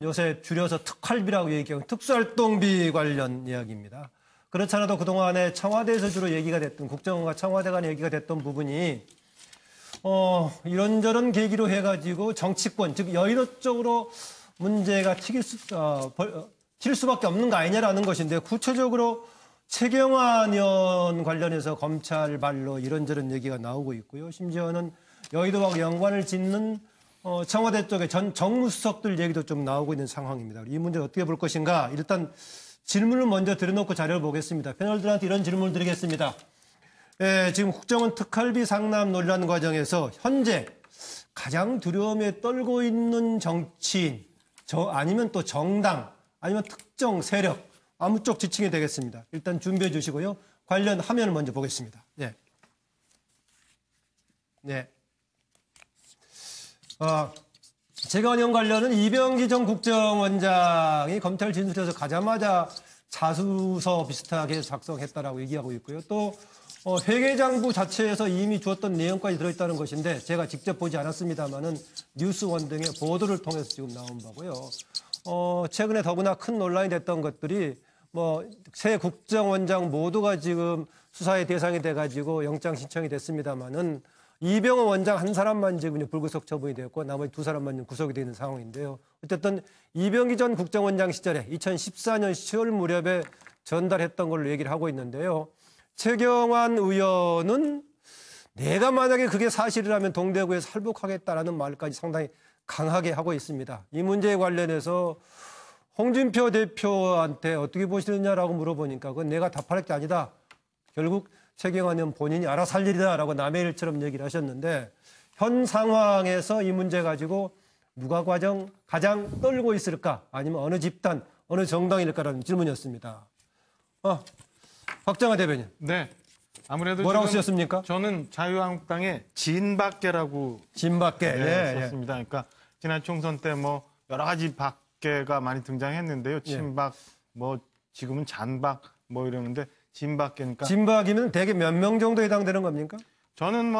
요새 줄여서 특활비라고 얘기하고 특수활동비 관련 이야기입니다. 그렇지 않아도 그동안에 청와대에서 주로 얘기가 됐던 국정원과 청와대 간의 얘기가 됐던 부분이 이런저런 계기로 해가지고 정치권, 즉 여의도 쪽으로 문제가 튈 수밖에 없는 거 아니냐라는 것인데 구체적으로 최경환 의원 관련해서 검찰 발로 이런저런 얘기가 나오고 있고요. 심지어는 여의도하고 연관을 짓는 청와대 쪽의 전 정무수석들 얘기도 좀 나오고 있는 상황입니다. 이 문제를 어떻게 볼 것인가? 일단 질문을 먼저 드려놓고 자료를 보겠습니다. 패널들한테 이런 질문을 드리겠습니다. 지금 국정원 특활비 상납 논란 과정에서 현재 가장 두려움에 떨고 있는 정치인, 아니면 또 정당, 아니면 특정 세력, 아무 쪽 지칭이 되겠습니다. 일단 준비해 주시고요. 관련 화면을 먼저 보겠습니다. 네. 최경환 의원 관련은 이병기 전 국정원장이 검찰 진술에서 가자마자 자수서 비슷하게 작성했다라고 얘기하고 있고요. 또 회계장부 자체에서 이미 주었던 내용까지 들어있다는 것인데 제가 직접 보지 않았습니다만은 뉴스원 등의 보도를 통해서 지금 나온 바고요. 최근에 더구나 큰 논란이 됐던 것들이 새 국정원장 모두가 지금 수사의 대상이 돼가지고 영장 신청이 됐습니다만은 이병헌 원장 한 사람만 지금 불구속 처분이 되었고 나머지 두 사람만 구속이 되어 있는 상황인데요. 어쨌든 이병기 전 국정원장 시절에 2014년 10월 무렵에 전달했던 걸로 얘기를 하고 있는데요. 최경환 의원은 내가 만약에 그게 사실이라면 동대구에서 살복하겠다라는 말까지 상당히 강하게 하고 있습니다. 이 문제에 관련해서 홍준표 대표한테 어떻게 보시느냐라고 물어보니까 그건 내가 답할 게 아니다. 결국 최경환 의원 본인이 알아서 할 일이다라고 남의 일처럼 얘기를 하셨는데 현 상황에서 이 문제 가지고 누가 가장 떨고 있을까? 아니면 어느 집단, 어느 정당일까라는 질문이었습니다. 박정아 대변인. 네. 아무래도 뭐라고 쓰셨습니까? 저는 자유한국당의 진박계라고 썼습니다. 그러니까 지난 총선 때 여러 가지 박계가 많이 등장했는데요. 친박, 지금은 잔박 이러는데 진박계니까. 진박이면 대개 몇 명 정도 해당되는 겁니까? 저는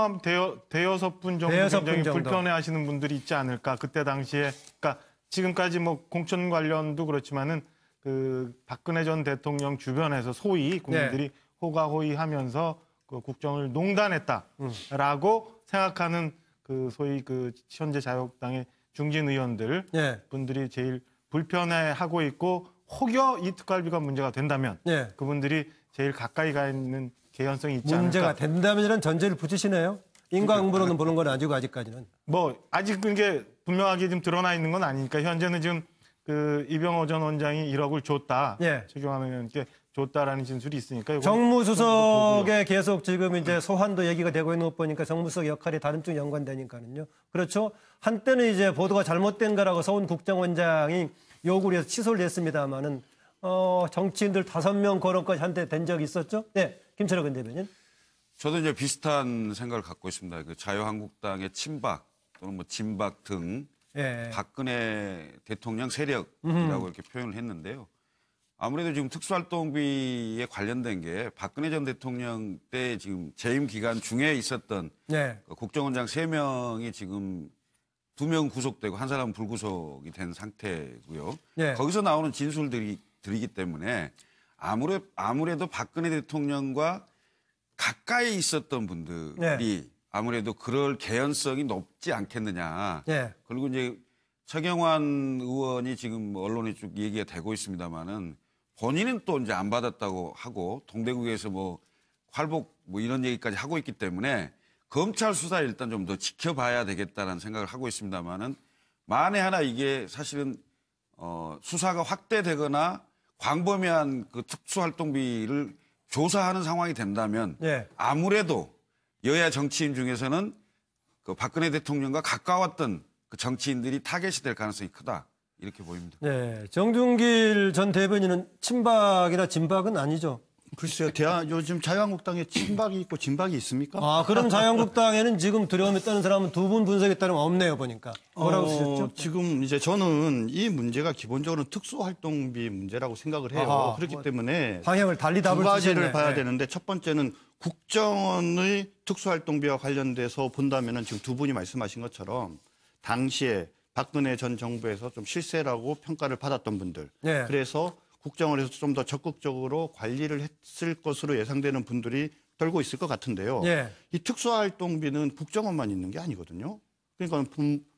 대여섯 분 정도 굉장히 불편해하시는 분들이 있지 않을까. 그때 당시에 그러니까 지금까지 공천 관련도 그렇지만은 그 박근혜 전 대통령 주변에서 소위 국민들이 호가호위하면서 그 국정을 농단했다라고 생각하는 그 소위 그 현재 자유한국당의 중진 의원들 분들이 제일 불편해하고 있고 혹여 이 특활비가 문제가 된다면 그분들이 제일 가까이 가 있는 개연성이 있지 않을까. 문제가 된다면이라는 전제를 붙이시네요. 인과응보로는 보는 건 아니고 아직까지는. 아직 그게 분명하게 지금 드러나 있는 건 아니니까 현재는 지금 그 이병호 전 원장이 1억을 줬다. 최경환 의원께 줬다라는 진술이 있으니까. 정무수석에 계속 지금 이제 소환도 얘기가 되고 있는 것 보니까 정무수석 역할이 다른 쪽 연관되니까는요. 그렇죠. 한때는 이제 보도가 잘못된 거라고 서훈 국정원장이 요구를 해서 취소를 했습니다만은 정치인들 5명 거론까지 한때 된 적이 있었죠. 네, 김철혁 대변인. 저도 이제 비슷한 생각을 갖고 있습니다. 그 자유한국당의 친박 또는 진박 등 박근혜 대통령 세력이라고 이렇게 표현을 했는데요. 아무래도 지금 특수활동비에 관련된 게 박근혜 전 대통령 때 지금 재임 기간 중에 있었던 국정원장 3명이 지금 2명 구속되고 한 사람은 불구속이 된 상태고요. 거기서 나오는 진술들이기 때문에 아무래도 박근혜 대통령과 가까이 있었던 분들이 아무래도 그럴 개연성이 높지 않겠느냐. 그리고 이제 최경환 의원이 지금 언론에 쭉 얘기가 되고 있습니다만은 본인은 또 이제 안 받았다고 하고 동대구에서 활복 이런 얘기까지 하고 있기 때문에 검찰 수사에 일단 좀 더 지켜봐야 되겠다는 생각을 하고 있습니다만은 만에 하나 이게 사실은 수사가 확대되거나 광범위한 그 특수활동비를 조사하는 상황이 된다면 아무래도 여야 정치인 중에서는 그 박근혜 대통령과 가까웠던 그 정치인들이 타겟이 될 가능성이 크다. 이렇게 보입니다. 정준길 전 대변인은 친박이나 진박은 아니죠? 글쎄요. 요즘 자유한국당에 친박이 있고 진박이 있습니까? 그럼 자유한국당에는 지금 두려움에 떠는 사람은 두 분 분석에 따르면 없네요, 보니까. 뭐라고 쓰셨죠? 지금 이제 저는 이 문제가 기본적으로 특수활동비 문제라고 생각을 해요. 그렇기 때문에 방향을 달리 답을 두 가지를 봐야 되는데 첫 번째는 국정원의 특수활동비와 관련돼서 본다면은 지금 두 분이 말씀하신 것처럼 당시에 박근혜 전 정부에서 좀 실세라고 평가를 받았던 분들. 네. 그래서 국정원에서 좀 더 적극적으로 관리를 했을 것으로 예상되는 분들이 떨고 있을 것 같은데요. 네. 이 특수활동비는 국정원만 있는 게 아니거든요. 그러니까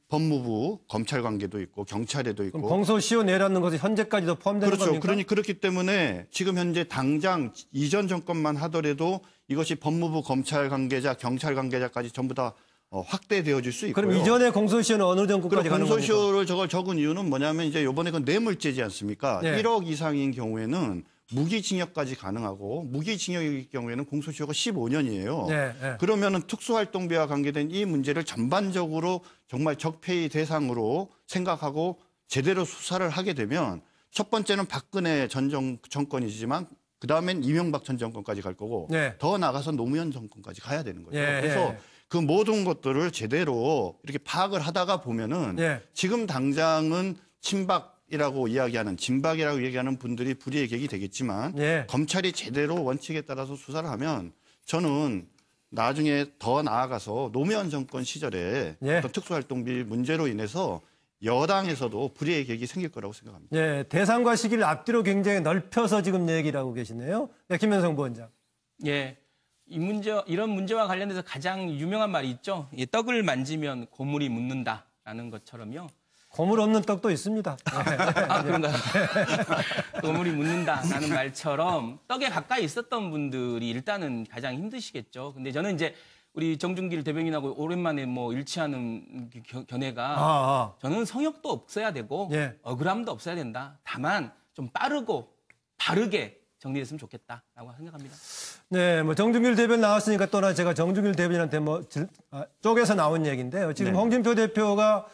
법무부, 검찰 관계도 있고 경찰에도 있고. 공소시효 내라는 것이 현재까지도 포함되는 그렇죠. 겁니까? 그렇기 때문에 지금 현재 당장 이전 정권만 하더라도 이것이 법무부, 검찰 관계자, 경찰 관계자까지 전부 다 확대되어질 수 있고요. 그럼 이전에 공소시효는 어느 정도까지 가는 겁니까? 공소시효를 저걸 적은 이유는 뭐냐면 이제 이번에 그 뇌물죄지 않습니까? 네. 1억 이상인 경우에는 무기징역까지 가능하고 무기징역일 경우에는 공소시효가 15년이에요. 네, 네. 그러면은 특수활동비와 관계된 이 문제를 전반적으로 정말 적폐의 대상으로 생각하고 제대로 수사를 하게 되면 첫 번째는 박근혜 전 정권이지만 그다음엔 이명박 전 정권까지 갈 거고 네. 더 나가서 노무현 정권까지 가야 되는 거죠. 예, 그래서 예. 그 모든 것들을 제대로 이렇게 파악을 하다가 보면은 예. 지금 당장은 친박이라고 이야기하는 진박이라고 얘기하는 분들이 불이의 객이 되겠지만 예. 검찰이 제대로 원칙에 따라서 수사를 하면 저는 나중에 더 나아가서 노무현 정권 시절에 예. 어떤 특수활동비 문제로 인해서 여당에서도 불이의 객이 생길 거라고 생각합니다. 예, 대상과 시기를 앞뒤로 굉장히 넓혀서 지금 얘기를 하고 계시네요. 네, 김현성 부원장. 예. 이런 문제와 관련해서 가장 유명한 말이 있죠. 이 떡을 만지면 고물이 묻는다라는 것처럼요. 고물 없는 떡도 있습니다. 아, 그런가요? 고물이 묻는다라는 말처럼 떡에 가까이 있었던 분들이 일단은 가장 힘드시겠죠. 근데 저는 이제 우리 정준길 대변인하고 오랜만에 뭐 일치하는 견해가 저는 성역도 없어야 되고 예. 억울함도 없어야 된다. 다만 좀 빠르고 바르게 정리됐으면 좋겠다라고 생각합니다. 네, 뭐 정준길 대변인 나왔으니까 또나 제가 정준길 대변인한테 쪽에서 나온 얘기인데요. 지금 네. 홍준표 대표가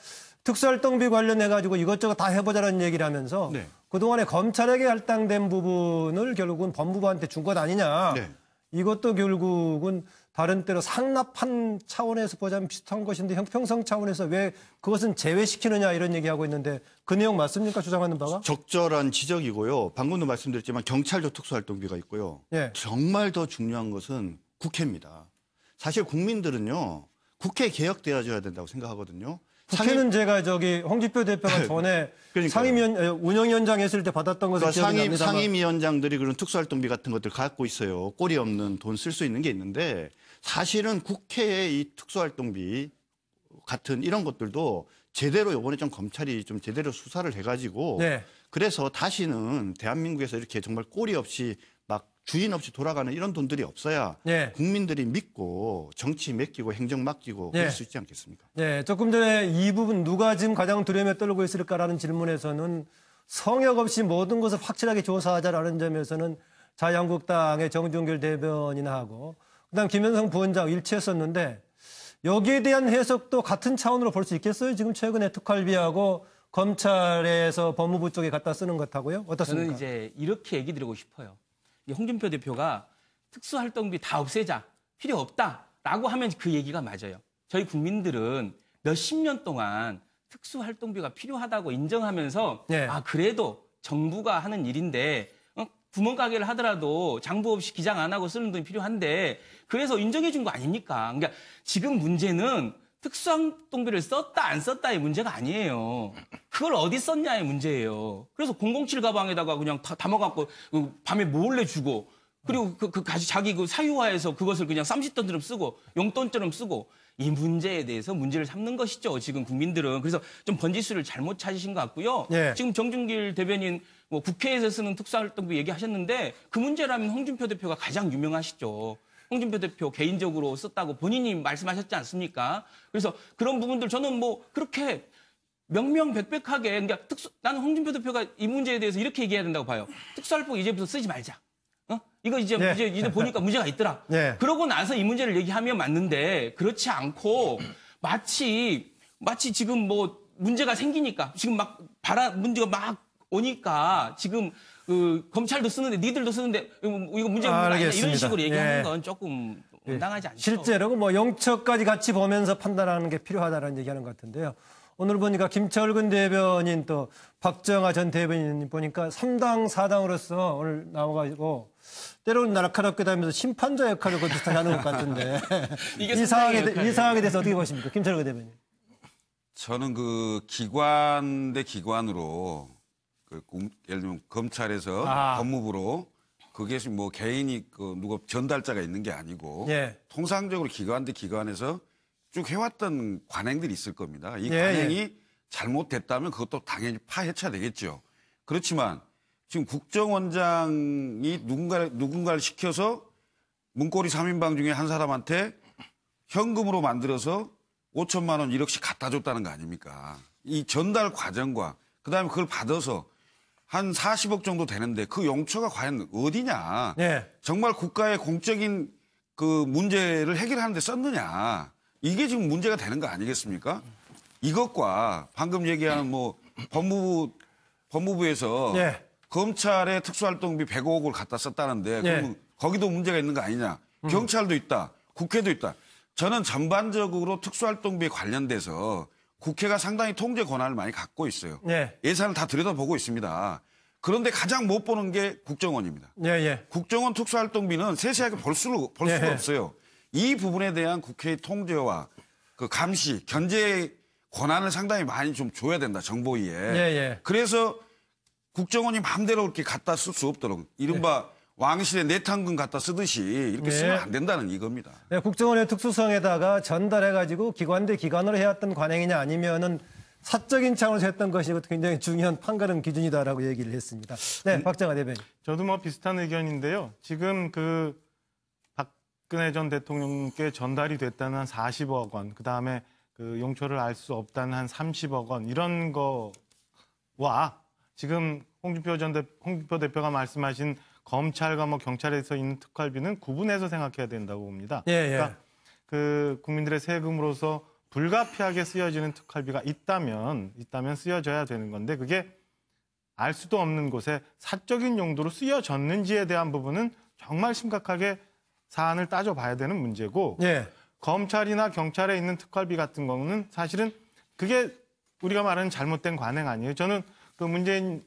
특수활동비 관련해 가지고 이것저것 다 해보자라는 얘기를 하면서 네. 그동안에 검찰에게 할당된 부분을 결국은 법무부한테 준 것 아니냐. 네. 이것도 결국은 다른 때로 상납한 차원에서 보자면 비슷한 것인데 형평성 차원에서 왜 그것은 제외시키느냐 이런 얘기하고 있는데 그 내용 맞습니까? 주장하는 바가? 적절한 지적이고요. 방금도 말씀드렸지만 경찰도 특수활동비가 있고요. 예. 정말 더 중요한 것은 국회입니다. 사실 국민들은요. 국회 개혁되어져야 된다고 생각하거든요. 국회는 제가 홍준표 대표가 전에 운영위원장 했을 때 받았던 것을 기억이 납니다만. 상임위원장들이 그런 특수활동비 같은 것들 갖고 있어요. 꼬리 없는 돈 쓸 수 있는 게 있는데 사실은 국회의 이 특수활동비 같은 이런 것들도 제대로 이번에 좀 검찰이 좀 제대로 수사를 해가지고 네. 그래서 다시는 대한민국에서 이렇게 정말 꼬리 없이 막 주인 없이 돌아가는 이런 돈들이 없어야 네. 국민들이 믿고 정치 맡기고 행정 맡기고 네. 그럴 수 있지 않겠습니까? 네, 조금 전에 이 부분 누가 지금 가장 두려움에 떨고 있을까라는 질문에서는 성역 없이 모든 것을 확실하게 조사하자라는 점에서는 자유한국당의 정준길 대변인하고 그다음 김현성 부원장 일치했었는데 여기에 대한 해석도 같은 차원으로 볼 수 있겠어요? 지금 최근에 특활비하고 검찰에서 법무부 쪽에 갖다 쓰는 것하고요? 어떻습니까? 저는 이제 이렇게 얘기 드리고 싶어요. 홍준표 대표가 특수활동비 다 없애자, 필요 없다라고 하면 그 얘기가 맞아요. 저희 국민들은 몇십 년 동안 특수활동비가 필요하다고 인정하면서 네. 아 그래도 정부가 하는 일인데 구멍가게를 하더라도 장부 없이 기장 안 하고 쓰는 돈이 필요한데 그래서 인정해 준 거 아닙니까? 그러니까 지금 문제는 특수활동비를 썼다 안 썼다의 문제가 아니에요. 그걸 어디 썼냐의 문제예요. 그래서 007 가방에다가 그냥 다 담아갖고 밤에 몰래 주고 그리고 자기 사유화해서 그것을 그냥 쌈짓돈처럼 쓰고 용돈처럼 쓰고 이 문제에 대해서 문제를 삼는 것이죠. 지금 국민들은. 그래서 좀 번지수를 잘못 찾으신 것 같고요. 네. 지금 정준길 대변인 국회에서 쓰는 특수활동비 얘기하셨는데 그 문제라면 홍준표 대표가 가장 유명하시죠. 홍준표 대표 개인적으로 썼다고 본인이 말씀하셨지 않습니까? 그래서 그런 부분들 저는 그렇게 명명백백하게 그러니까 나는 홍준표 대표가 이 문제에 대해서 이렇게 얘기해야 된다고 봐요. 특수활동 이제부터 쓰지 말자. 이거 이제 보니까 문제가 있더라. 네. 그러고 나서 이 문제를 얘기하면 맞는데 그렇지 않고 마치 지금 문제가 생기니까 지금 문제가 막 오니까 지금 검찰도 쓰는데 니들도 쓰는데 이거 문제가 아니라 이런 식으로 얘기하는 건 조금 온당하지 않죠. 실제로 영처까지 같이 보면서 판단하는 게 필요하다는 얘기하는 것 같은데요. 오늘 보니까 김철근 대변인 또 박정아 전 대변인 보니까 3당 4당으로서 오늘 나와가지고 때로는 날카롭게 다니면서 심판자 역할을 비슷하게 하는 것 같은데 이 상황에 대해서 어떻게 보십니까? 김철근 대변인. 저는 그 기관 대 기관으로 예를 들면 검찰에서 법무부로 그게 뭐 개인이 누가 전달자가 있는 게 아니고 예. 통상적으로 기관 대 기관에서 쭉 해왔던 관행들이 있을 겁니다. 이 예, 관행이 잘못됐다면 그것도 당연히 파헤쳐야 되겠죠. 그렇지만 지금 국정원장이 누군가를 시켜서 문고리 3인방 중에 한 사람한테 현금으로 만들어서 5천만 원 1억씩 갖다 줬다는 거 아닙니까? 이 전달 과정과 그다음에 그걸 받아서 한 40억 정도 되는데 그 용처가 과연 어디냐? 예. 정말 국가의 공적인 그 문제를 해결하는 데 썼느냐? 이게 지금 문제가 되는 거 아니겠습니까? 이것과 방금 얘기하는 뭐 법무부에서 예. 검찰의 특수활동비 105억을 갖다 썼다는데 그러면 거기도 문제가 있는 거 아니냐? 경찰도 있다. 국회도 있다. 저는 전반적으로 특수활동비에 관련돼서 국회가 상당히 통제 권한을 많이 갖고 있어요. 예. 예산을 다 들여다보고 있습니다. 그런데 가장 못 보는 게 국정원입니다. 예. 국정원 특수활동비는 세세하게 볼 수가 없어요. 이 부분에 대한 국회의 통제와 그 감시, 견제 권한을 상당히 많이 좀 줘야 된다, 정보위에. 그래서 국정원이 마음대로 이렇게 갖다 쓸 수 없도록 이른바 왕실의 내탕금 갖다 쓰듯이 이렇게 쓰면 안 된다는 이겁니다. 네, 국정원의 특수성에다가 전달해가지고 기관 대 기관으로 해왔던 관행이냐 아니면은 사적인 차원에서 했던 것이 굉장히 중요한 판가름 기준이다라고 얘기를 했습니다. 네, 박정아 대변인. 저도 뭐 비슷한 의견인데요. 지금 그 박근혜 전 대통령께 전달이 됐다는 한 40억 원, 그다음에 그 용처를 알 수 없다는 한 30억 원 이런 거와 지금 홍준표 대표가 말씀하신 검찰과 뭐 경찰에서 있는 특활비는 구분해서 생각해야 된다고 봅니다. 그러니까 그 국민들의 세금으로서 불가피하게 쓰여지는 특활비가 있다면 쓰여져야 되는 건데 그게 알 수도 없는 곳에 사적인 용도로 쓰여졌는지에 대한 부분은 정말 심각하게 사안을 따져봐야 되는 문제고 검찰이나 경찰에 있는 특활비 같은 경우는 사실은 그게 우리가 말하는 잘못된 관행 아니에요. 저는 그 문재인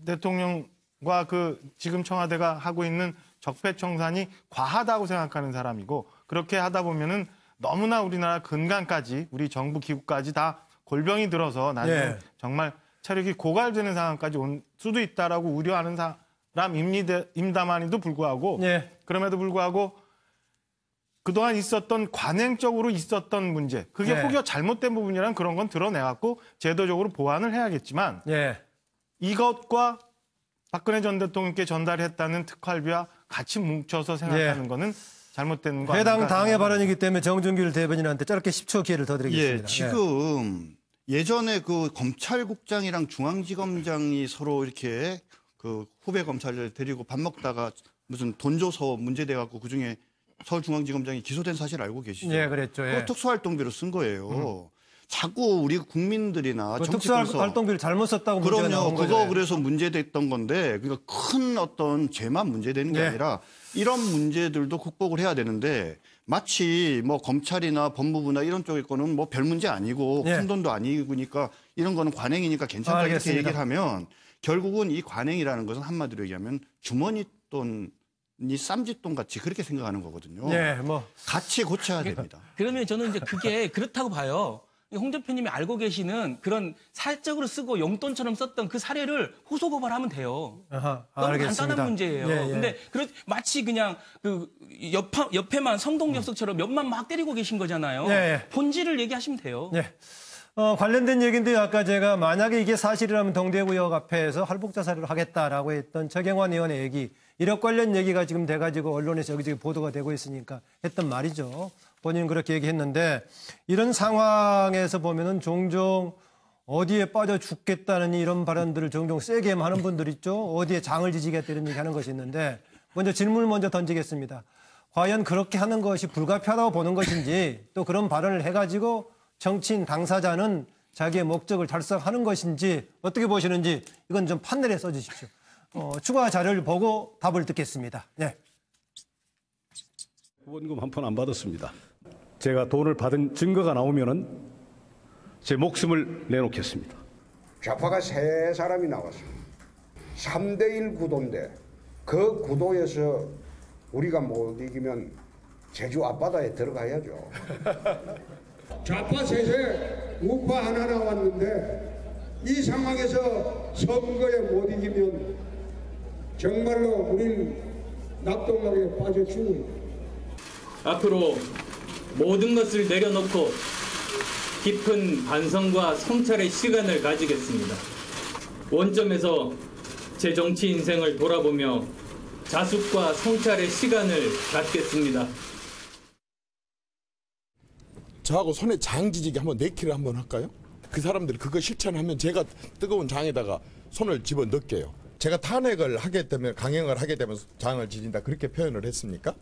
대통령과 그 지금 청와대가 하고 있는 적폐청산이 과하다고 생각하는 사람이고 그렇게 하다 보면은 너무나 우리나라 근간까지 우리 정부 기구까지 다 골병이 들어서 나중에 정말 체력이 고갈되는 상황까지 올 수도 있다라고 우려하는 사람입니다만에도 불구하고 그럼에도 불구하고 그동안 있었던 관행적으로 있었던 문제 그게 혹여 잘못된 부분이라면 그런 건 드러내갖고 제도적으로 보완을 해야겠지만 이것과 박근혜 전 대통령께 전달했다는 특활비와 같이 뭉쳐서 생각하는 거는 잘못된 거 해당 당의 발언이기 때문에 정준길 대변인한테 짧게 10초 기회를 더 드리겠습니다. 지금 예전에 그 검찰국장이랑 중앙지검장이 서로 이렇게 그 후배 검찰을 데리고 밥 먹다가 무슨 돈 줘서 문제돼 갖고 그중에 서울중앙지검장이 기소된 사실 알고 계시죠? 그랬죠. 그거 특수활동비로 쓴 거예요. 자꾸 우리 국민들이나 정치권에서 특수활동비를 잘못 썼다고 문제가 나온 거죠. 그거 그래서 문제됐던 건데 그러니까 큰 어떤 죄만 문제되는 게 아니라 이런 문제들도 극복을 해야 되는데 마치 뭐 검찰이나 법무부나 이런 쪽의 거는 뭐 별 문제 아니고 큰 돈도 아니니까 이런 거는 관행이니까 괜찮다 이렇게 얘기를 하면 결국은 이 관행이라는 것은 한마디로 얘기하면 주머니 돈이 쌈짓돈 같이 그렇게 생각하는 거거든요. 같이 고쳐야 됩니다. 그러면 저는 이제 그게 그렇다고 봐요. 홍 대표님이 알고 계시는 그런 사적으로 쓰고 용돈처럼 썼던 그 사례를 호소고발하면 돼요. 너무 간단한 문제예요. 근데 마치 그냥 그 옆에만 성동역석처럼 옆만 막 때리고 계신 거잖아요. 본질을 얘기하시면 돼요. 관련된 얘기인데요. 아까 제가 만약에 이게 사실이라면 동대구역 앞에서 할복자살을 하겠다라고 했던 최경환 의원의 얘기, 이력 관련 얘기가 지금 돼가지고 언론에서 여기저기 보도가 되고 있으니까 했던 말이죠. 본인은 그렇게 얘기했는데 이런 상황에서 보면은 종종 어디에 빠져 죽겠다는 이런 발언들을 종종 세게 하는 분들 있죠. 어디에 장을 지지겠다 이런 얘기 하는 것이 있는데 먼저 질문을 먼저 던지겠습니다. 과연 그렇게 하는 것이 불가피하다고 보는 것인지 또 그런 발언을 해가지고 정치인 당사자는 자기의 목적을 달성하는 것인지 어떻게 보시는지 이건 좀 판넬에 써주십시오. 추가 자료를 보고 답을 듣겠습니다. 후원금 한 푼 안 받았습니다. 제가 돈을 받은 증거가 나오면은 제 목숨을 내놓겠습니다. 좌파가 세 사람이 나왔습니다. 3대1 구도인데 그 구도에서 우리가 못 이기면 제주 앞바다에 들어가야죠. 좌파 셋에 우파 하나 나왔는데 이 상황에서 선거에 못 이기면 정말로 우리는 낙동강에 빠져 죽는 앞으로 모든 것을 내려놓고 깊은 반성과 성찰의 시간을 가지겠습니다. 원점에서 제 정치 인생을 돌아보며 자숙과 성찰의 시간을 갖겠습니다. 저하고 손에 장 지지기 한번 내키를 한번 할까요? 그 사람들이 그거 실천하면 제가 뜨거운 장에다가 손을 집어 넣을게요. 제가 탄핵을 하게 되면, 강행을 하게 되면 장을 지진다 그렇게 표현을 했습니까?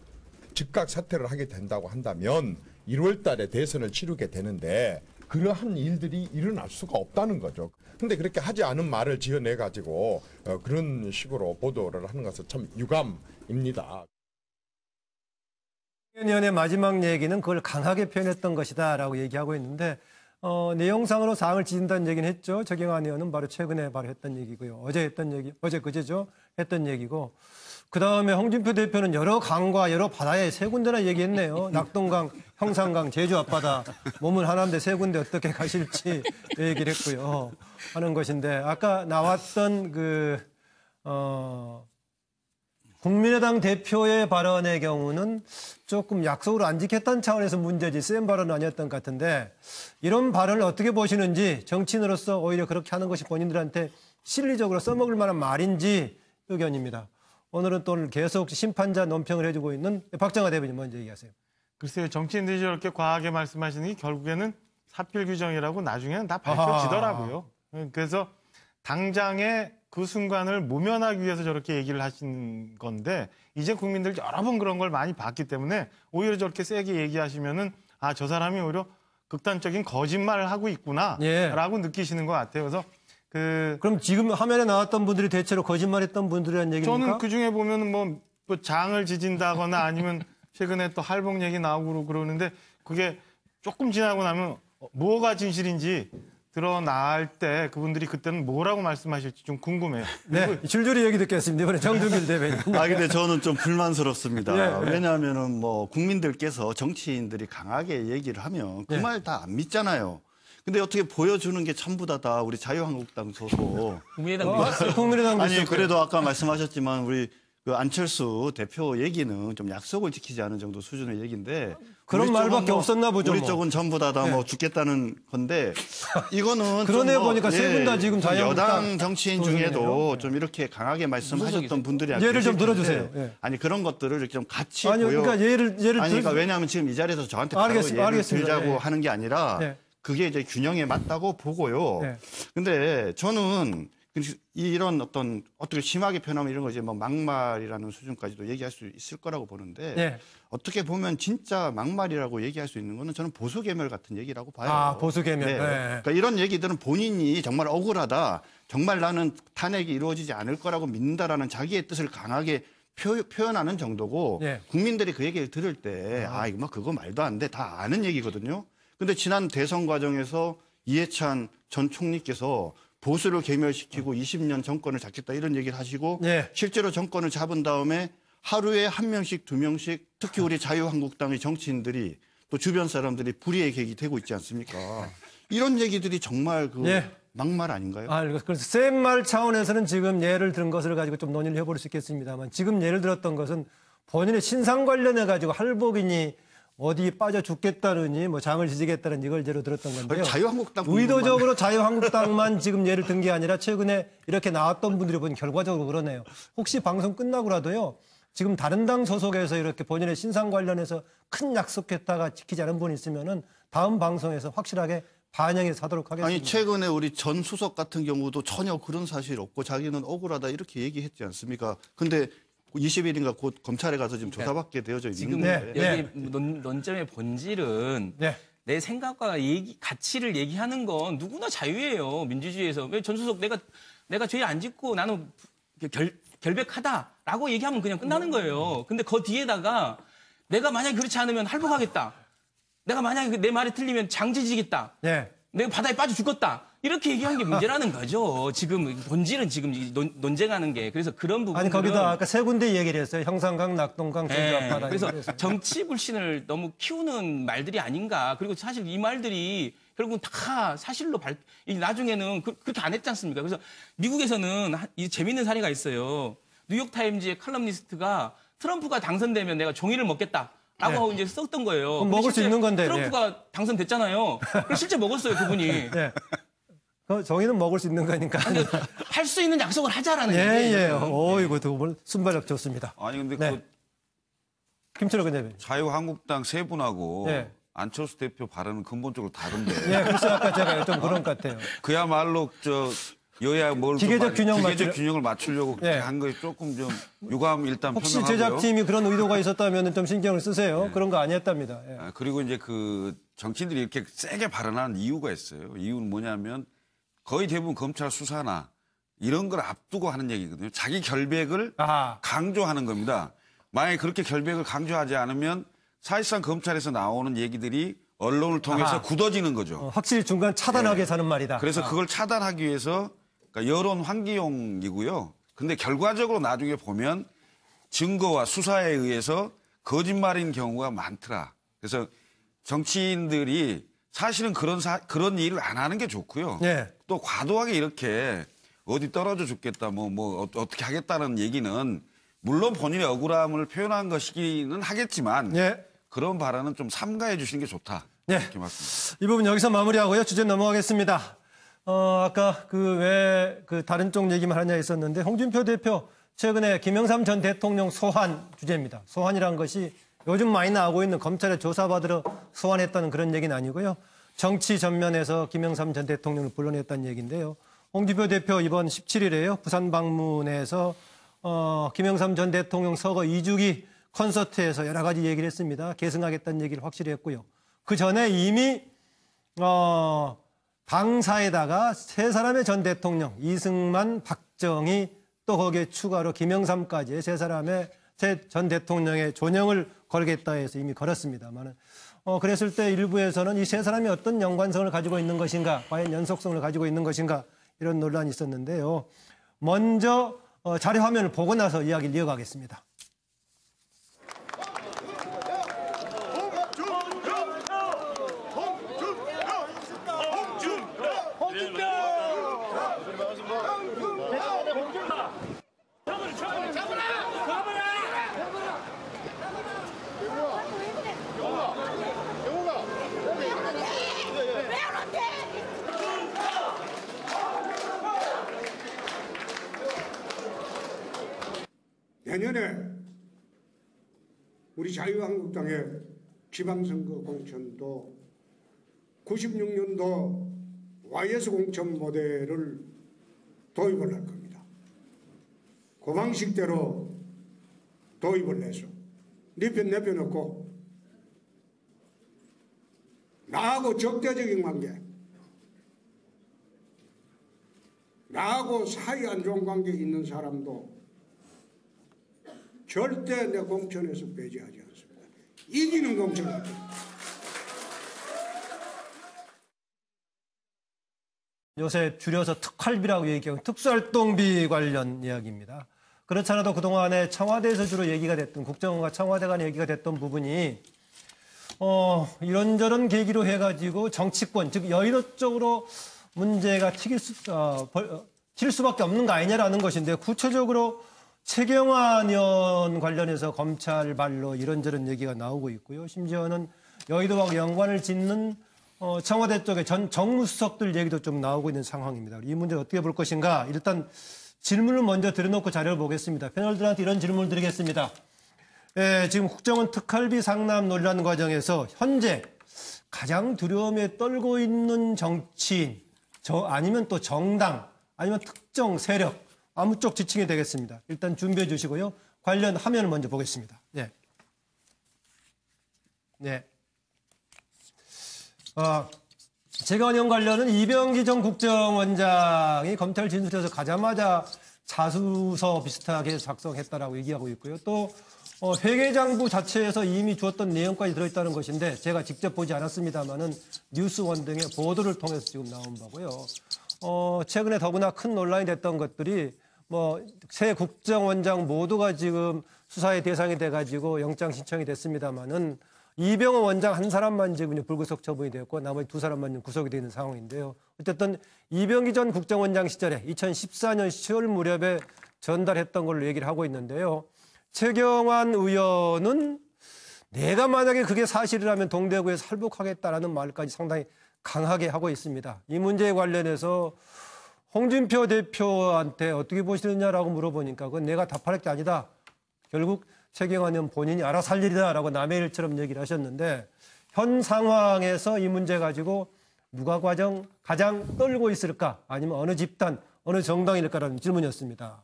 즉각 사퇴를 하게 된다고 한다면 1월 달에 대선을 치르게 되는데 그러한 일들이 일어날 수가 없다는 거죠. 근데 그렇게 하지 않은 말을 지어내 가지고 그런 식으로 보도를 하는 것은 참 유감입니다. 의원의 마지막 얘기는 그걸 강하게 표현했던 것이다라고 얘기하고 있는데 내용상으로 사항을 지진다는 얘기는 했죠. 최경환 의원은 바로 최근에 바로 했던 얘기고요. 어제 했던 얘기, 어제 그제죠. 했던 얘기고 그다음에 홍준표 대표는 여러 강과 여러 바다에 세 군데나 얘기했네요. 낙동강, 형산강, 제주 앞바다 몸은 하나인데 세 군데 어떻게 가실지 얘기를 했고요. 하는 것인데 아까 나왔던 국민의당 대표의 발언의 경우는 조금 약속을 안 지켰다는 차원에서 문제지 센 발언은 아니었던 것 같은데 이런 발언을 어떻게 보시는지 정치인으로서 오히려 그렇게 하는 것이 본인들한테 실리적으로 써먹을 만한 말인지 의견입니다. 오늘은 또 계속 심판자 논평을 해주고 있는 박정하 대변인 먼저 얘기하세요. 글쎄요. 정치인들이 저렇게 과하게 말씀하시는 게 결국에는 사필 규정이라고 나중에는 다 밝혀지더라고요. 그래서 당장에 그 순간을 모면하기 위해서 저렇게 얘기를 하신 건데 이제 국민들 여러 번 그런 걸 많이 봤기 때문에 오히려 저렇게 세게 얘기하시면은 아, 저 사람이 오히려 극단적인 거짓말을 하고 있구나라고 느끼시는 것 같아요. 그래서 그럼 지금 화면에 나왔던 분들이 대체로 거짓말했던 분들이라는 얘기입니까? 저는 그중에 보면은 뭐 장을 지진다거나 아니면 최근에 또 할복 얘기 나오고 그러는데 그게 조금 지나고 나면 뭐가 진실인지 드러날 때 그분들이 그때는 뭐라고 말씀하실지 좀 궁금해요. 네, 줄줄이 얘기 듣겠습니다. 이번에 정두길 대변인. 근데 저는 좀 불만스럽습니다. 네. 왜냐하면은 뭐 국민들께서 정치인들이 강하게 얘기를 하면 그 말 다 안 믿잖아요. 근데 어떻게 보여주는 게 전부 다 우리 자유한국당 소속. 국민의당 아니 그래도 아까 말씀하셨지만 우리 그 안철수 대표 얘기는 좀 약속을 지키지 않은 정도 수준의 얘기인데 그런 말밖에 없었나 보죠. 우리 쪽은 전부 다 뭐 죽겠다는 건데 이거는 그러네 보니까 세 분 다 지금 자유한국당 여당 정치인 중에도 좀 이렇게 강하게 말씀하셨던 분들이 예를 좀 들어주세요. 아니 그런 것들을 이렇게 좀 같이 아니 그러니까 예를 그러니까 왜냐하면 지금 이 자리에서 저한테 바로 예를 들자고 하는 게 아니라 그게 이제 균형에 맞다고 보고요. 근데 저는 이런 어떻게 심하게 표현하면 이런 거 이제 뭐 막말이라는 수준까지도 얘기할 수 있을 거라고 보는데 어떻게 보면 진짜 막말이라고 얘기할 수 있는 거는 저는 보수개멸 같은 얘기라고 봐요. 아, 보수개멸. 그러니까 이런 얘기들은 본인이 정말 억울하다. 정말 나는 탄핵이 이루어지지 않을 거라고 믿는다라는 자기의 뜻을 강하게 표현하는 정도고 국민들이 그 얘기를 들을 때 이거 뭐 그거 말도 안 돼. 다 아는 얘기거든요. 근데 지난 대선 과정에서 이해찬 전 총리께서 보수를 괴멸시키고 20년 정권을 잡겠다 이런 얘기를 하시고 실제로 정권을 잡은 다음에 하루에 1명씩 2명씩 특히 우리 자유한국당의 정치인들이 또 주변 사람들이 불의의 객이 되고 있지 않습니까? 이런 얘기들이 정말 막말 아닌가요? 그래서 센 말 차원에서는 지금 예를 든 것을 가지고 좀 논의를 해볼 수 있겠습니다만 지금 예를 들었던 것은 본인의 신상 관련해 가지고 할복이니 어디 빠져 죽겠다느니 뭐 장을 지지겠다는 이걸 예로 들었던 건데요. 자유한국당 의도적으로 자유한국당만 지금 예를 든 게 아니라 최근에 이렇게 나왔던 분들이 보니 결과적으로 그러네요. 혹시 방송 끝나고라도요. 지금 다른 당 소속에서 이렇게 본인의 신상 관련해서 큰 약속했다가 지키지 않은 분이 있으면은 다음 방송에서 확실하게 반영해서 하도록 하겠습니다. 아니 최근에 우리 전 수석 같은 경우도 전혀 그런 사실 없고 자기는 억울하다 이렇게 얘기했지 않습니까? 근데 20일인가 곧 검찰에 가서 지금 조사받게 되어져 있는데 여기 논점의 본질은 내 생각과 가치를 얘기하는 건 누구나 자유예요. 민주주의에서. 왜 전수석 내가 죄 안 짓고 나는 결백하다라고 얘기하면 그냥 끝나는 거예요. 근데 그 뒤에다가 내가 만약에 그렇지 않으면 할복하겠다. 내가 만약에 내 말이 틀리면 장지지겠다. 내가 바다에 빠져 죽었다. 이렇게 얘기한 게 문제라는 거죠. 지금 본질은 지금 논쟁하는 게. 그래서 그런 부분. 아니 거기다 아까 세 군데 얘기를 했어요. 형산강, 낙동강, 제주 앞바다. 그래서 정치 불신을 너무 키우는 말들이 아닌가. 그리고 사실 이 말들이 결국은 다 사실로 나중에는 그렇게 안 했지 않습니까? 그래서 미국에서는 이 재밌는 사례가 있어요. 뉴욕타임즈의 칼럼니스트가 트럼프가 당선되면 내가 종이를 먹겠다라고 네. 하고 이제 썼던 거예요. 그럼 먹을 수 있는 건데. 트럼프가 당선됐잖아요. 그래서 실제 먹었어요, 그분이. 네. 정의는 먹을 수 있는 거니까. 할 수 있는 약속을 하자라는 얘기예요. 이거 두 순발력 좋습니다. 아니 근데 네. 그 대변인. 자유한국당 세 분하고 네. 안철수 대표 발언은 근본적으로 다른데. 그래서 아까 제가 좀 그런 것 같아요. 그야말로 여야 기계적 균형을 맞추려고 그렇게 한 거에 조금 좀 유감 일단 혹시 표명하고요. 제작팀이 그런 의도가 있었다면 좀 신경을 쓰세요. 그런 거 아니었답니다. 그리고 이제 그 정치인들이 이렇게 세게 발언하는 이유가 있어요. 이유는 뭐냐면 거의 대부분 검찰 수사나 이런 걸 앞두고 하는 얘기거든요. 자기 결백을 강조하는 겁니다. 만약에 그렇게 결백을 강조하지 않으면 사실상 검찰에서 나오는 얘기들이 언론을 통해서 굳어지는 거죠. 확실히 중간 차단하게 네. 사는 말이다. 그래서 그걸 차단하기 위해서 그러니까 여론 환기용이고요. 근데 결과적으로 나중에 보면 증거와 수사에 의해서 거짓말인 경우가 많더라. 그래서 정치인들이 사실은 그런 일을 안 하는 게 좋고요. 또 과도하게 이렇게 어디 떨어져 죽겠다, 어떻게 하겠다는 얘기는 물론 본인의 억울함을 표현한 것이기는 하겠지만 그런 발언은 좀 삼가해 주시는 게 좋다. 이렇게 말씀드립니다. 이 부분 여기서 마무리하고요. 주제 넘어가겠습니다. 아까 다른 쪽 얘기만 하냐 했었는데 홍준표 대표 최근에 김영삼 전 대통령 소환 주제입니다. 소환이란 것이 요즘 많이 나오고 있는 검찰에 조사받으러 소환했다는 그런 얘기는 아니고요. 정치 전면에서 김영삼 전 대통령을 불러냈다는 얘기인데요. 홍준표 대표 이번 17일에요. 부산 방문해서 김영삼 전 대통령 서거 2주기 콘서트에서 여러 가지 얘기를 했습니다. 계승하겠다는 얘기를 확실히 했고요. 그 전에 이미 당사에다가 세 사람의 전 대통령 이승만, 박정희 또 거기에 추가로 김영삼까지 세 전 대통령의 존영을 걸겠다 해서 이미 걸었습니다만 그랬을 때 일부에서는 이 세 사람이 어떤 연관성을 가지고 있는 것인가, 과연 연속성을 가지고 있는 것인가 이런 논란이 있었는데요. 먼저 자료 화면을 보고 나서 이야기를 이어가겠습니다. 내년에 우리 자유한국당의 지방선거 공천도 96년도 YS 공천 모델을 도입을 할 겁니다. 그 방식대로 도입을 해서 네 편 내 편 없고 나하고 적대적인 관계, 나하고 사이 안 좋은 관계 있는 사람도 절대 내 공천에서 배제하지 않습니다. 이기는 공천을. 요새 줄여서 특활비라고 얘기하고 특수활동비 관련 이야기입니다. 그렇지 않아도 그동안에 청와대에서 주로 얘기가 됐던 국정원과 청와대 간의 얘기가 됐던 부분이 이런저런 계기로 해가지고 정치권, 즉 여의도 쪽으로 문제가 튈 수밖에 없는 거 아니냐라는 것인데 구체적으로 최경환 의원 관련해서 검찰 발로 이런저런 얘기가 나오고 있고요. 심지어는 여의도와 연관을 짓는 청와대 쪽의 전 정무수석들 얘기도 좀 나오고 있는 상황입니다. 이 문제를 어떻게 볼 것인가. 일단 질문을 먼저 드려놓고 자료를 보겠습니다. 패널들한테 이런 질문을 드리겠습니다. 지금 국정원 특활비 상납 논란 과정에서 현재 가장 두려움에 떨고 있는 정치인, 아니면 또 정당, 아니면 특정 세력, 아무 쪽 지칭이 되겠습니다. 일단 준비해 주시고요. 관련 화면을 먼저 보겠습니다. 최경환 의원 관련은 이병기 전 국정원장이 검찰 진술에서 가자마자 자수서 비슷하게 작성했다라고 얘기하고 있고요. 또 회계장부 자체에서 이미 주었던 내용까지 들어있다는 것인데 제가 직접 보지 않았습니다만은 뉴스원 등의 보도를 통해서 지금 나온 바고요. 최근에 더구나 큰 논란이 됐던 것들이 새 국정원장 모두가 지금 수사의 대상이 돼가지고 영장 신청이 됐습니다만은 이병호 원장 한 사람만 지금 불구속 처분이 되었고 나머지 두 사람만 구속이 되는 상황인데요. 어쨌든 이병기 전 국정원장 시절에 2014년 10월 무렵에 전달했던 걸로 얘기를 하고 있는데요. 최경환 의원은 내가 만약에 그게 사실이라면 동대구에서 살복하겠다라는 말까지 상당히 강하게 하고 있습니다. 이 문제에 관련해서 홍준표 대표한테 어떻게 보시느냐라고 물어보니까 그건 내가 답할 게 아니다. 결국 최경환 의원 본인이 알아서 할 일이다라고 남의 일처럼 얘기를 하셨는데 현 상황에서 이 문제 가지고 누가 가장 떨고 있을까? 아니면 어느 집단, 어느 정당일까라는 질문이었습니다.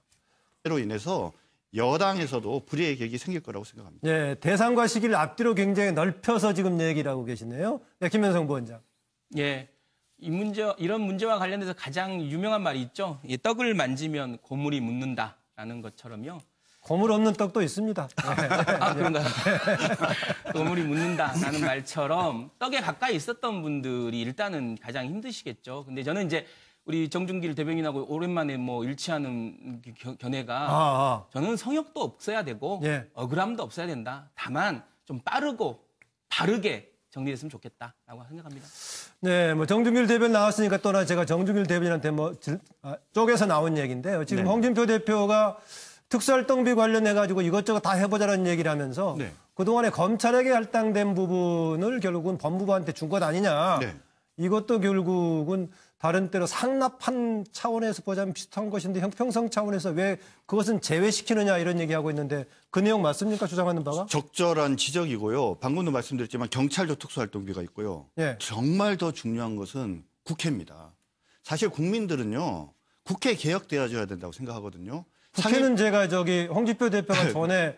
로 인해서 여당에서도 불의의 격이 생길 거라고 생각합니다. 네, 대상과 시기를 앞뒤로 굉장히 넓혀서 지금 얘기를 하고 계시네요. 네, 김현성 부원장. 예. 이런 문제와 관련해서 가장 유명한 말이 있죠. 이 떡을 만지면 고물이 묻는다라는 것처럼요. 고물 없는 떡도 있습니다. 아, 그런가요? 고물이 묻는다라는 말처럼 떡에 가까이 있었던 분들이 일단은 가장 힘드시겠죠. 근데 저는 이제 우리 정준길 대변인하고 오랜만에 뭐 일치하는 견해가 저는 성역도 없어야 되고 억울함도 없어야 된다. 다만 좀 빠르고 바르게 정리됐으면 좋겠다라고 생각합니다. 네, 뭐 정준길 대변인 나왔으니까 또나 제가 정준길 대변인한테 쪽에서 나온 얘기인데요. 지금 홍준표 대표가 특수활동비 관련해가지고 이것저것 다 해보자는 얘기를 하면서 그동안에 검찰에게 할당된 부분을 결국은 법무부한테 준 것 아니냐. 이것도 결국은 다른 때로 상납한 차원에서 보자면 비슷한 것인데 형평성 차원에서 왜 그것은 제외시키느냐 이런 얘기하고 있는데 그 내용 맞습니까? 주장하는 바가? 적절한 지적이고요. 방금도 말씀드렸지만 경찰도 특수활동비가 있고요. 정말 더 중요한 것은 국회입니다. 사실 국민들은요. 국회 개혁되어져야 된다고 생각하거든요. 국회는 제가 홍준표 대표가 전에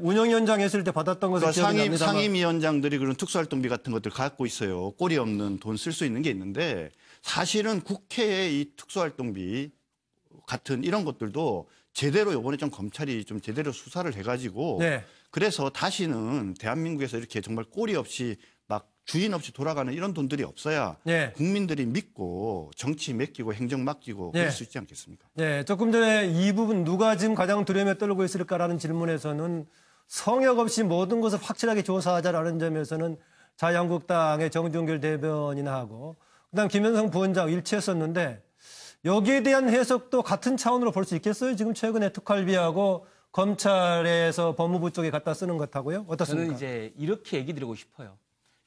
운영위원장 했을 때 받았던 것을 기억이 납니다만. 상임위원장들이 그런 특수활동비 같은 것들 갖고 있어요. 꼬리 없는 돈 쓸 수 있는 게 있는데 사실은 국회의 이 특수활동비 같은 이런 것들도 제대로 이번에 좀 검찰이 좀 제대로 수사를 해가지고 그래서 다시는 대한민국에서 이렇게 정말 꼬리 없이 막 주인 없이 돌아가는 이런 돈들이 없어야 국민들이 믿고 정치 맡기고 행정 맡기고 그럴 수 있지 않겠습니까? 네, 조금 전에 이 부분 누가 지금 가장 두려움에 떨고 있을까라는 질문에서는 성역 없이 모든 것을 확실하게 조사하자라는 점에서는 자유한국당의 정준길 대변인하고 그다음 김현성 부원장 일치했었는데 여기에 대한 해석도 같은 차원으로 볼 수 있겠어요? 지금 최근에 특활비하고 검찰에서 법무부 쪽에 갖다 쓰는 것하고요? 어떻습니까? 저는 이제 이렇게 얘기 드리고 싶어요.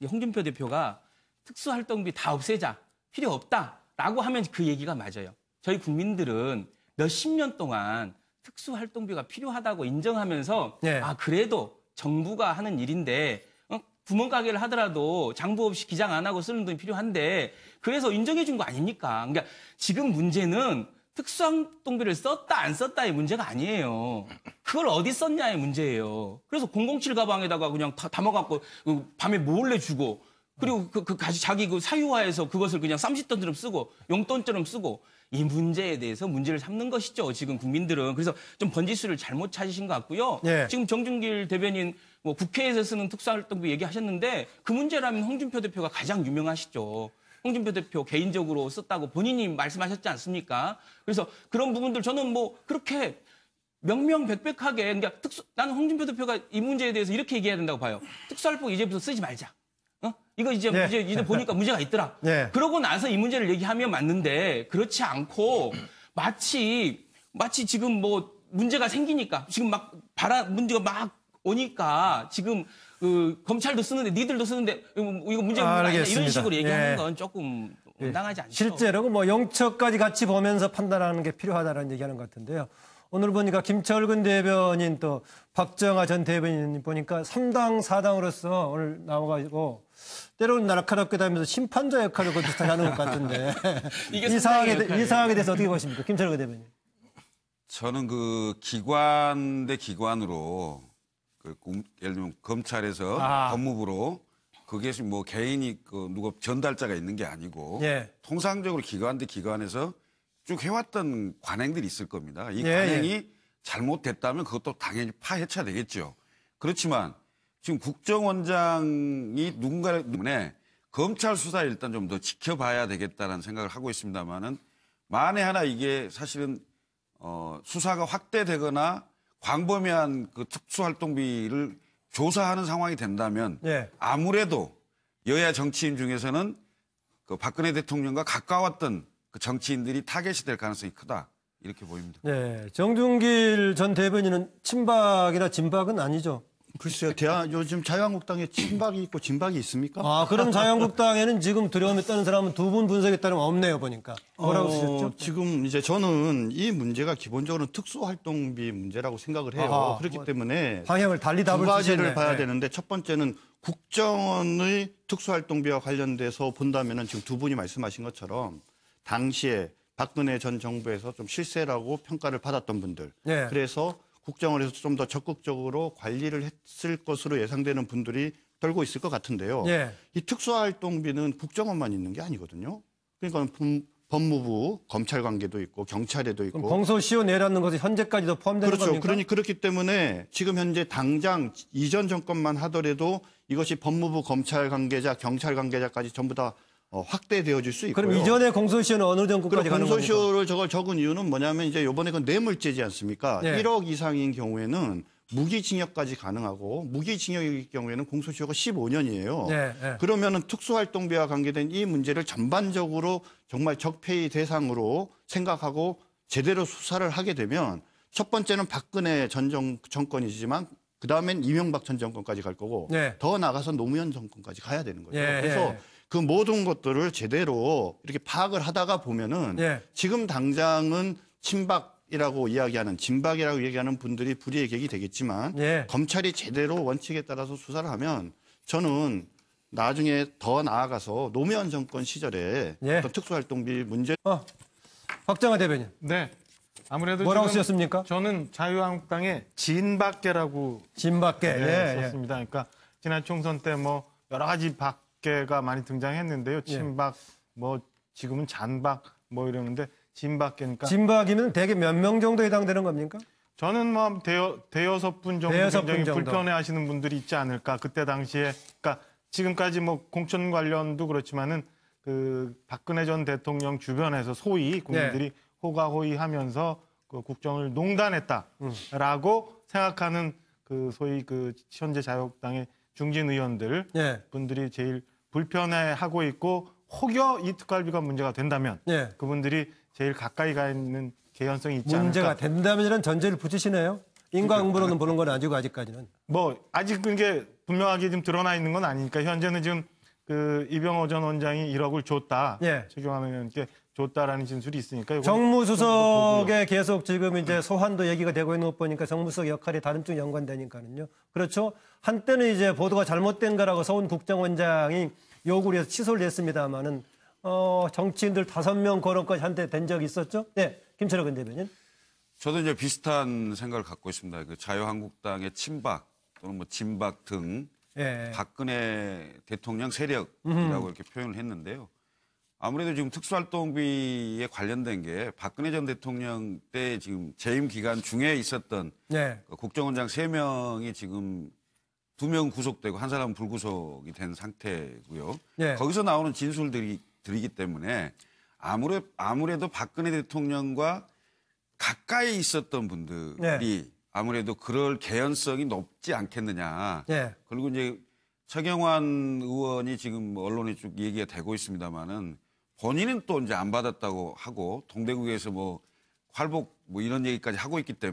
홍준표 대표가 특수활동비 다 없애자, 필요 없다라고 하면 그 얘기가 맞아요. 저희 국민들은 몇십 년 동안 특수활동비가 필요하다고 인정하면서 그래도 정부가 하는 일인데 구멍가게를 하더라도 장부 없이 기장 안 하고 쓰는 돈이 필요한데 그래서 인정해 준 거 아닙니까? 그러니까 지금 문제는 특수활동비를 썼다 안 썼다의 문제가 아니에요. 그걸 어디 썼냐의 문제예요. 그래서 007 가방에다가 그냥 담아갖고 밤에 몰래 주고 그리고 자기 사유화해서 그것을 그냥 쌈짓돈처럼 쓰고 용돈처럼 쓰고 이 문제에 대해서 문제를 삼는 것이죠. 지금 국민들은. 그래서 좀 번지수를 잘못 찾으신 것 같고요. 지금 정준길 대변인 국회에서 쓰는 특수활동비 얘기하셨는데 그 문제라면 홍준표 대표가 가장 유명하시죠. 홍준표 대표 개인적으로 썼다고 본인이 말씀하셨지 않습니까? 그래서 그런 부분들 저는 그렇게 명명백백하게 그러니까 나는 홍준표 대표가 이 문제에 대해서 이렇게 얘기해야 된다고 봐요. 특수활동 이제부터 쓰지 말자. 이거 이제 보니까 문제가 있더라. 그러고 나서 이 문제를 얘기하면 맞는데 그렇지 않고 마치 지금 문제가 생기니까 지금 문제가 막 오니까 지금 검찰도 쓰는데 니들도 쓰는데 이거 문제가 아니냐 이런 식으로 얘기하는 건 조금 온당하지 않죠. 실제로 영처까지 같이 보면서 판단하는 게 필요하다는 얘기하는 것 같은데요. 오늘 보니까 김철근 대변인 또 박정아 전 대변인 보니까 3당 4당으로서 오늘 나와가지고 때로는 날카롭게 다니면서 심판자 역할을 비슷하게 하는 것 같은데 이 상황에 대해서 어떻게 보십니까? 김철근 대변인. 저는 기관 대 기관으로 예를 들면 검찰에서 법무부로 그게 개인이 누가 전달자가 있는 게 아니고 통상적으로 기관 대 기관에서 쭉 해왔던 관행들이 있을 겁니다. 이 관행이 잘못됐다면 그것도 당연히 파헤쳐야 되겠죠. 그렇지만 지금 국정원장이 누군가 때문에 검찰 수사에 일단 좀 더 지켜봐야 되겠다는 생각을 하고 있습니다만은 만에 하나 이게 사실은 수사가 확대되거나 광범위한 특수활동비를 조사하는 상황이 된다면 예. 아무래도 여야 정치인 중에서는 그 박근혜 대통령과 가까웠던 그 정치인들이 타겟이 될 가능성이 크다. 이렇게 보입니다. 네, 정준길 전 대변인은 친박이나 진박은 아니죠? 글쎄요, 요즘 자유한국당에 친박이 있고 진박이 있습니까? 아, 그럼 자유한국당에는 지금 두려움했다는 사람은 두 분 분석에 따르면 없네요, 보니까. 뭐라고 쓰셨죠? 지금 이제 저는 이 문제가 기본적으로 특수활동비 문제라고 생각을 해요. 아하, 그렇기 때문에 방향을 달리 두 답을 가지를 주셨네. 봐야 네. 되는데 첫 번째는 국정원의 특수활동비와 관련돼서 본다면은 지금 두 분이 말씀하신 것처럼 당시에 박근혜 전 정부에서 좀 실세라고 평가를 받았던 분들. 네. 그래서 국정원에서 좀 더 적극적으로 관리를 했을 것으로 예상되는 분들이 떨고 있을 것 같은데요. 예. 이 특수활동비는 국정원만 있는 게 아니거든요. 그러니까 법무부, 검찰 관계도 있고 경찰에도 있고. 그럼 공소시효 내라는 것이 현재까지도 포함되는 그렇죠. 겁니까? 그렇기 때문에 지금 현재 당장 이전 정권만 하더라도 이것이 법무부, 검찰 관계자, 경찰 관계자까지 전부 다 확대되어질 수 있고요. 그럼 이전에 공소시효는 어느 정도까지 가는 겁니까? 공소시효를 저걸 적은 이유는 뭐냐면 이제 이번에 그 뇌물죄지 않습니까? 네. 1억 이상인 경우에는 무기징역까지 가능하고 무기징역일 경우에는 공소시효가 15년이에요. 네, 네. 그러면은 특수활동비와 관계된 이 문제를 전반적으로 정말 적폐의 대상으로 생각하고 제대로 수사를 하게 되면 첫 번째는 박근혜 전 정권이지만 그다음엔 이명박 전 정권까지 갈 거고 네. 더 나가서 노무현 정권까지 가야 되는 거죠. 예, 그래서 예. 그 모든 것들을 제대로 이렇게 파악을 하다가 보면은 예. 지금 당장은 친박이라고 이야기하는 진박이라고 얘기하는 분들이 불이의 객이 되겠지만 예. 검찰이 제대로 원칙에 따라서 수사를 하면 저는 나중에 더 나아가서 노무현 정권 시절에 예. 어떤 특수활동비 문제 박정화 대변인. 네. 아무래도 뭐라고 지금 쓰셨습니까? 저는 자유한국당의 진박계라고 진박계. 네, 예, 썼습니다. 그러니까 지난 총선 때 뭐 여러 가지 박계가 많이 등장했는데요. 친박, 뭐 지금은 잔박 뭐 이러는데 진박계니까. 진박이면 대개 몇 명 정도 해당되는 겁니까? 저는 뭐 대여섯 분 정도 대여섯 분 굉장히 정도. 불편해하시는 분들이 있지 않을까. 그때 당시에 그러니까 지금까지 뭐 공천 관련도 그렇지만은 그 박근혜 전 대통령 주변에서 소위 국민들이 호가호위하면서 그 국정을 농단했다라고 생각하는 그 소위 그 현재 자유한국당의 중진 의원들 예. 분들이 제일 불편해하고 있고 혹여 이 특활비가 문제가 된다면 예. 그분들이 제일 가까이 가 있는 개연성이 있지 문제가 않을까. 된다면이라는 전제를 붙이시네요. 인과응보로는 보는 건 아니고 아직까지는. 뭐 아직 그게 분명하게 지금 드러나 있는 건 아니니까 현재는 지금 그 이병호 전 원장이 1억을 줬다. 예. 최경환 의원께 줬다라는 진술이 있으니까 이건 정무수석에 계속 지금 이제 소환도 얘기가 되고 있는 것 보니까 정무수석 역할이 다른 쪽 연관되니까는요. 그렇죠. 한때는 이제 보도가 잘못된 거라고 서훈 국정원장이 요구를 해서 취소를 했습니다만은 정치인들 5명 거론까지 한때 된 적이 있었죠. 네, 김철혁 대변인. 저도 이제 비슷한 생각을 갖고 있습니다. 그 자유한국당의 친박 또는 뭐 진박 등 예. 박근혜 대통령 세력이라고 이렇게 표현을 했는데요. 아무래도 지금 특수활동비에 관련된 게 박근혜 전 대통령 때 지금 재임 기간 중에 있었던 네. 국정원장 3명이 지금 2명 구속되고 한 사람은 불구속이 된 상태고요. 네. 거기서 나오는 진술들이기 때문에 아무래도 박근혜 대통령과 가까이 있었던 분들이 네. 아무래도 그럴 개연성이 높지 않겠느냐. 네. 그리고 이제 최경환 의원이 지금 언론에 쭉 얘기가 되고 있습니다만은 본인은 또 이제 안 받았다고 하고 동대구에서 뭐 활복 뭐 이런 얘기까지 하고 있기 때문에